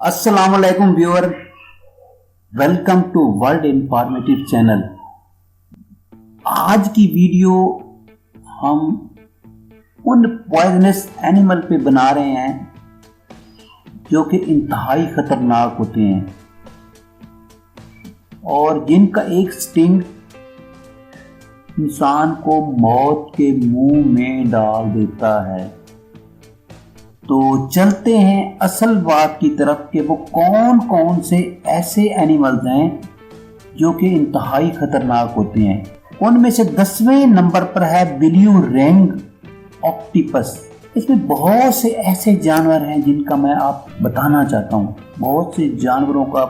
अस्सलाम वालेकुम viewer, welcome to world informative channel. आज की वीडियो हम उन पॉइजनस एनिमल पे बना रहे हैं जो कि इंतहाई खतरनाक होते हैं और जिनका एक स्टिंग इंसान को मौत के मुंह में डाल देता है। तो चलते हैं असल बात की तरफ कि वो कौन कौन से ऐसे एनिमल्स हैं जो कि इंतहाई खतरनाक होते हैं। उनमें से 10वें नंबर पर है ब्लू रिंग ऑक्टोपस। इसमें बहुत से ऐसे जानवर हैं जिनका मैं आप बताना चाहता हूँ। बहुत से जानवरों का,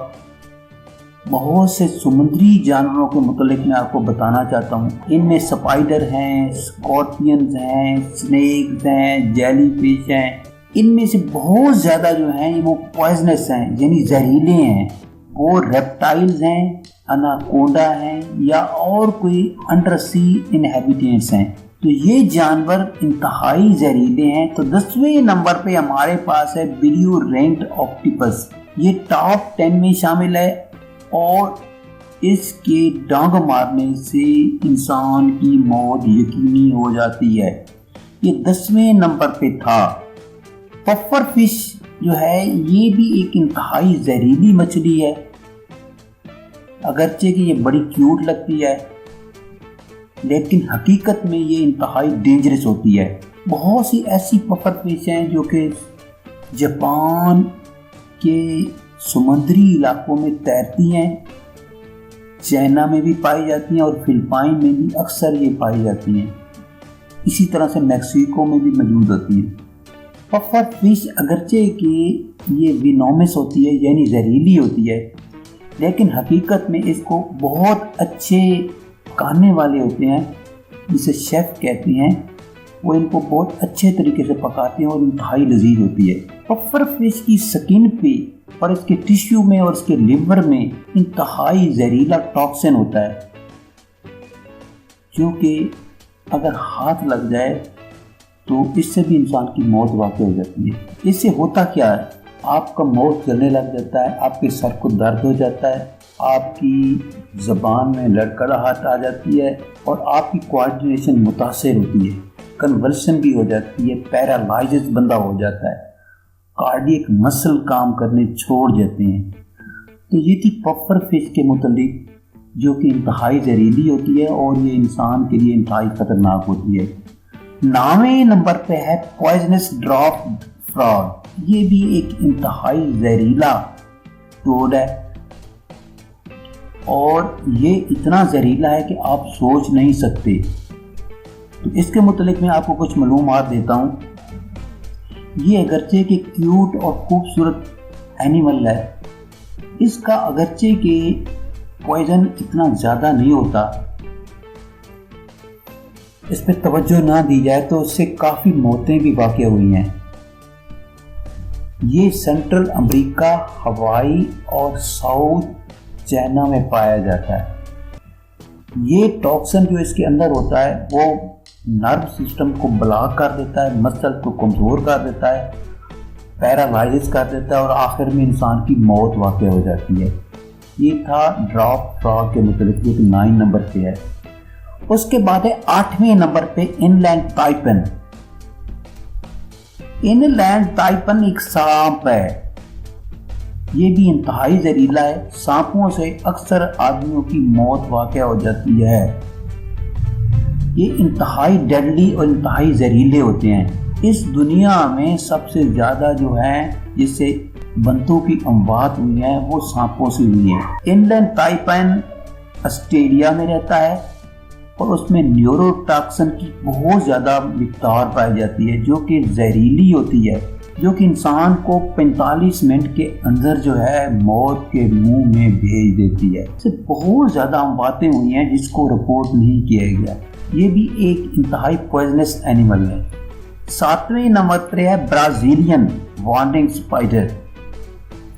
बहुत से समुद्री जानवरों के मुतालिक मैं आपको बताना चाहता हूँ। इनमें स्पाइडर हैं, स्कॉर्पियंस हैं, स्नेक्स हैं, जेलीफिश हैं। इनमें से बहुत ज़्यादा जो हैं वो पॉइजनस हैं, यानी जहरीले हैं। वो रेप्टाइल्स हैं, अनाकोंडा हैं या और कोई अंडर सी इनहेबिटेंट्स हैं। तो ये जानवर इंतहाई जहरीले हैं। तो 10वें नंबर पे हमारे पास है ब्लू रिंग्ड ऑक्टोपस। ये टॉप 10 में शामिल है और इसके डंक मारने से इंसान की मौत यकीनी हो जाती है। ये 10वें नंबर पे था। पफर फिश जो है ये भी एक इंतहाई जहरीली मछली है। अगरचे कि ये बड़ी क्यूट लगती है लेकिन हकीकत में ये इंतहाई डेंजरस होती है। बहुत सी ऐसी पफर फिश हैं जो कि जापान के समुद्री इलाकों में तैरती हैं, चाइना में भी पाई जाती हैं और फिलिपाइन में भी अक्सर ये पाई जाती हैं। इसी तरह से मैक्सिको में भी मौजूद होती हैं। पफर फिश अगरचे कि ये विनोमस होती है यानी जहरीली होती है, लेकिन हकीकत में इसको बहुत अच्छे पकाने वाले होते हैं जिसे शेफ कहते हैं। वो इनको बहुत अच्छे तरीके से पकाते हैं और इंतहाई लजीज होती है। पफर फिश की स्किन पे और इसके टिश्यू में और इसके लिवर में इंतहाई जहरीला टॉक्सिन होता है जो कि अगर हाथ लग जाए तो इससे भी इंसान की मौत वाक़ई हो जाती है। इससे होता क्या है, आपका मौत जलने लग जाता है, आपके सर को दर्द हो जाता है, आपकी ज़बान में लड़खड़ाहट आ जाती है और आपकी कोऑर्डिनेशन मुतासिर होती है, कन्वर्सन भी हो जाती है, पैरालाइज बंदा हो जाता है, कार्डियक मसल काम करने छोड़ जाते हैं। तो ये थी पफर फिश के मुतालिक जो कि इंतहाई जहरीली होती है और ये इंसान के लिए इंतहाई ख़तरनाक होती है। 9वें नंबर पे है पॉइजनस ड्रॉप फ्रॉग। ये भी एक इंतहाई जहरीला टोड है और ये इतना जहरीला है कि आप सोच नहीं सकते। तो इसके मुतालिक मैं आपको कुछ मालूमात देता हूँ। ये अगरचे के क्यूट और खूबसूरत एनिमल है। इसका अगरचे के पॉइजन इतना ज़्यादा नहीं होता, इस पर तवज्जो ना दी जाए तो उससे काफ़ी मौतें भी वाक़ई हुई हैं। ये सेंट्रल अमेरिका, हवाई और साउथ चाइना में पाया जाता है। ये टॉक्सिन जो इसके अंदर होता है वो नर्व सिस्टम को ब्लॉक कर देता है, मसल को कमज़ोर कर देता है, पैरालाइज कर देता है और आखिर में इंसान की मौत वाक़ई हो जाती है। ये था ड्रॉप फ्रॉग के मुतालिक जो कि 9 नंबर पे है। उसके बाद है 8वें नंबर पे इनलैंड ताइपन। इनलैंड ताइपन एक सांप है। ये भी इंतहाई जहरीला है। सांपों से अक्सर आदमियों की मौत वाक़ई हो जाती है। ये इंतहाई डेडली और इंतहाई जहरीले होते हैं। इस दुनिया में सबसे ज़्यादा जो है जिससे बंतों की अमवात हुई है वो सांपों से हुई है। इनलैंड ताइपन ऑस्ट्रेलिया में रहता है और उसमें न्यूरोटॉक्सिन की बहुत ज़्यादा मिक़दार पाई जाती है जो कि जहरीली होती है, जो कि इंसान को 45 मिनट के अंदर जो है मौत के मुंह में भेज देती है। इससे बहुत ज़्यादा बातें हुई हैं जिसको रिपोर्ट नहीं किया गया। ये भी एक इंतहाई पॉइजनस एनिमल है। 7वें नंबर पर है ब्राज़ीलियन वार्निंग स्पाइडर।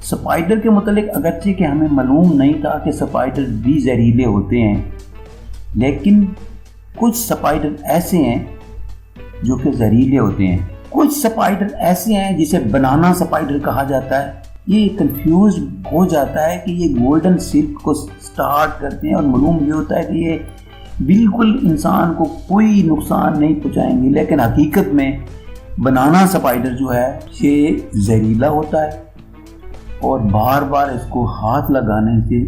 स्पाइडर के मुतालिक अगरचे कि हमें मालूम नहीं था कि स्पाइडर भी जहरीले होते हैं, लेकिन कुछ स्पाइडर ऐसे हैं जो कि जहरीले होते हैं। कुछ स्पाइडर ऐसे हैं जिसे बनाना स्पाइडर कहा जाता है। ये कंफ्यूज हो जाता है कि ये गोल्डन सिल्क को स्टार्ट करते हैं और मालूम ये होता है कि ये बिल्कुल इंसान को कोई नुकसान नहीं पहुंचाएंगे, लेकिन हकीकत में बनाना स्पाइडर जो है ये जहरीला होता है और बार बार इसको हाथ लगाने से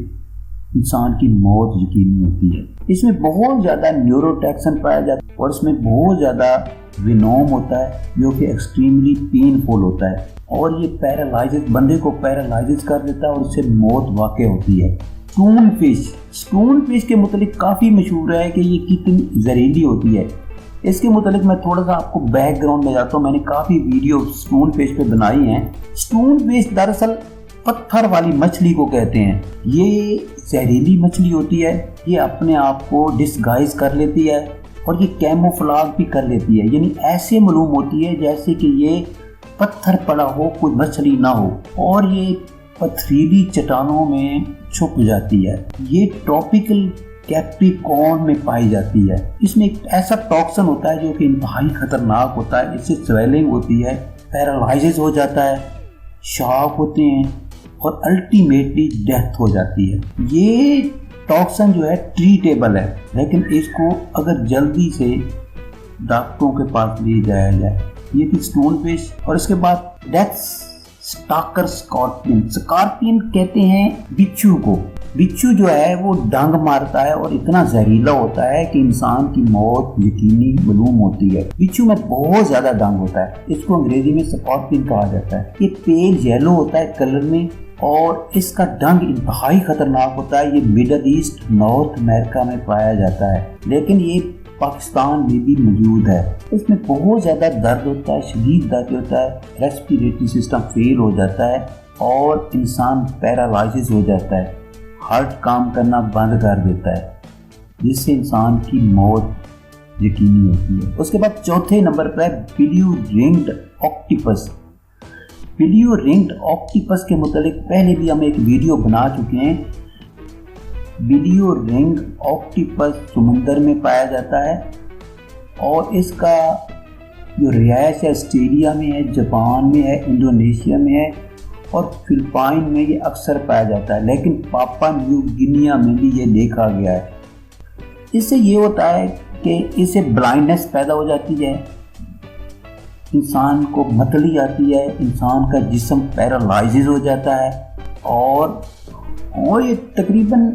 इंसान की मौत यकीनी होती है। इसमें बहुत ज़्यादा न्यूरोटॉक्सिन पाया जाता है और इसमें बहुत ज़्यादा विनोम होता है जो कि एक्सट्रीमली पेनफुल होता है और ये पैरालाइजिस बंदे को पैरालाइजिस कर देता है और उससे मौत वाक़ई होती है। स्टोन फिश के मुतालिक काफ़ी मशहूर है कि ये कितनी जहरीली होती है। इसके मुतालिक मैं थोड़ा सा आपको बैकग्राउंड में जाता हूँ। मैंने काफ़ी वीडियो स्टोन फिश पे बनाई हैं। स्टोन फिश दरअसल पत्थर वाली मछली को कहते हैं। ये जहरीली मछली होती है। ये अपने आप को डिस्गाइज कर लेती है और ये कैमोफ्लेज भी कर लेती है, यानी ऐसे मालूम होती है जैसे कि ये पत्थर पड़ा हो, कोई मछली ना हो, और ये पथरीली चट्टानों में छुप जाती है। ये ट्रॉपिकल कैप्रिकॉर्न में पाई जाती है। इसमें एक ऐसा टॉक्सिन होता है जो कि इंतहाई खतरनाक होता है। इससे स्वेलिंग होती है, पैरालाइसिस हो जाता है, शॉक होते हैं और अल्टीमेटली डेथ हो जाती है। ये टॉक्सिन जो है ट्रीटेबल है, लेकिन इसको अगर जल्दी से डॉक्टरों के पास ले जाया जाए। ये थी स्टोन फिश। और इसके बाद डेथ स्टॉकर स्कॉर्पियन कहते हैं बिच्छू को। बिच्छू जो है वो डंग मारता है और इतना जहरीला होता है कि इंसान की मौत यकीनी मालूम होती है। बिच्छू में बहुत ज्यादा डंग होता है। इसको अंग्रेजी में स्कॉर्पियन कहा जाता है। ये पेल येलो होता है कलर में और इसका डंग इंतहाई खतरनाक होता है। ये मिडल ईस्ट, नॉर्थ अमेरिका में पाया जाता है, लेकिन ये पाकिस्तान में भी मौजूद है। इसमें बहुत ज़्यादा दर्द होता है, शदीद दर्द होता है, रेस्पिरेटरी सिस्टम फेल हो जाता है और इंसान पैरालाइसिस हो जाता है, हार्ट काम करना बंद कर देता है, जिससे इंसान की मौत यकीनी होती है। उसके बाद चौथे नंबर पर है blue ringed octopus. Blue ringed octopus के मुतालिक पहले भी हम एक वीडियो बना चुके हैं। ब्लू रिंग ऑक्टोपस समुंदर में पाया जाता है और इसका जो रिहायश है ऑस्ट्रेलिया में है, जापान में है, इंडोनेशिया में है और फिलिपाइन में ये अक्सर पाया जाता है, लेकिन पापुआ न्यू गिनिया में भी ये देखा गया है। इससे ये होता है कि इससे ब्लाइंडनेस पैदा हो जाती है, इंसान को मतली आती है, इंसान का जिस्म पैरालाइजिस हो जाता है और ये तकरीबन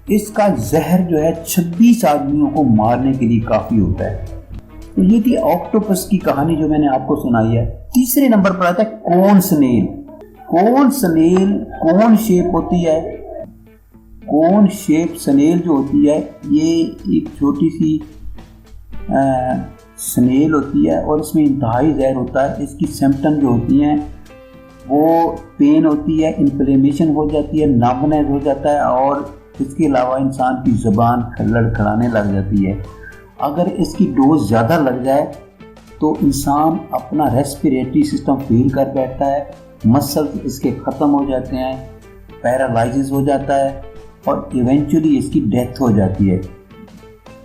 इसका जहर जो है 26 आदमियों को मारने के लिए काफ़ी होता है। तो ये थी ऑक्टोपस की कहानी जो मैंने आपको सुनाई है। तीसरे नंबर पर आता है कोन स्नेल। कोन स्नेल कोन शेप होती है। कोन शेप स्नेल जो होती है ये एक छोटी सी स्नेल होती है और इसमें इंतहाई जहर होता है। इसकी सिम्पटम जो होती हैं वो पेन होती है, इन्फ्लेमेशन हो जाती है, नमनेस हो जाता है और इसके अलावा इंसान की ज़ुबान लड़खड़ाने लग जाती है। अगर इसकी डोज ज़्यादा लग जाए तो इंसान अपना रेस्पिरेटरी सिस्टम फेल कर बैठता है, मसल्स इसके ख़त्म हो जाते हैं, पैरालाइसिस हो जाता है और इवेंचुअली इसकी डेथ हो जाती है।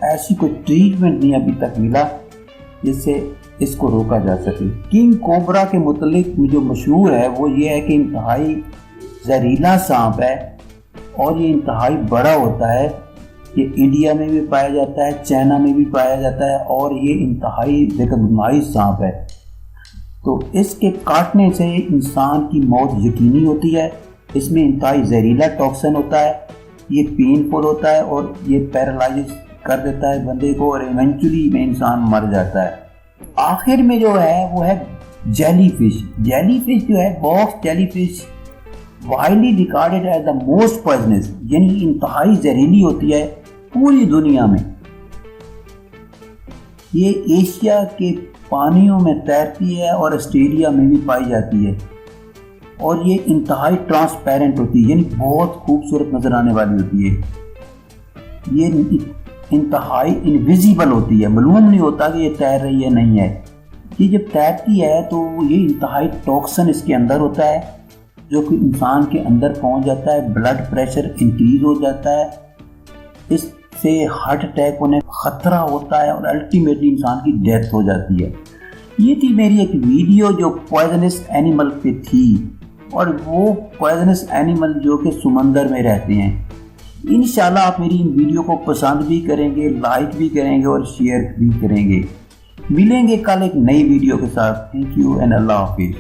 ऐसी कोई ट्रीटमेंट नहीं अभी तक मिला जिससे इसको रोका जा सके। किंग कोबरा के मुतालिक जो मशहूर है वो ये है कि इंतहाई जहरीला सांप है और ये इंतहाई बड़ा होता है। ये इंडिया में भी पाया जाता है, चाइना में भी पाया जाता है और ये इंतहाई रिकॉग्नाइज्ड सांप है। तो इसके काटने से इंसान की मौत यकीनी होती है। इसमें इंतहाई जहरीला टॉक्सिन होता है, ये पेनफुल होता है और ये पैरालाइज कर देता है बंदे को और इवेंचुअली में इंसान मर जाता है। आखिर में जो है वो है जेलीफिश। जेलीफिश जो है box jellyfish widely regarded as the most poisonous, यानी इंतहाई जहरीली होती है पूरी दुनिया में। ये एशिया के पानियों में तैरती है और ऑस्ट्रेलिया में भी पाई जाती है और ये इंतहाई ट्रांसपेरेंट होती है, यानी बहुत खूबसूरत नजर आने वाली होती है। ये इंतहाई इनविजिबल होती है, मालूम नहीं होता कि ये तैर रही है नहीं है। ये जब तैरती है तो ये इंतहाई टॉक्सिन इसके अंदर होता है जो कि इंसान के अंदर पहुंच जाता है, ब्लड प्रेशर इंक्रीज हो जाता है, इससे हार्ट अटैक होने का खतरा होता है और अल्टीमेटली इंसान की डेथ हो जाती है। ये थी मेरी एक वीडियो जो पॉइजनस एनिमल पे थी और वो पॉइजनस एनिमल जो कि समंदर में रहते हैं। इंशाल्लाह आप मेरी इन वीडियो को पसंद भी करेंगे, लाइक भी करेंगे और शेयर भी करेंगे। मिलेंगे कल एक नई वीडियो के साथ। थैंक यू एंड अल्लाह हाफिज़।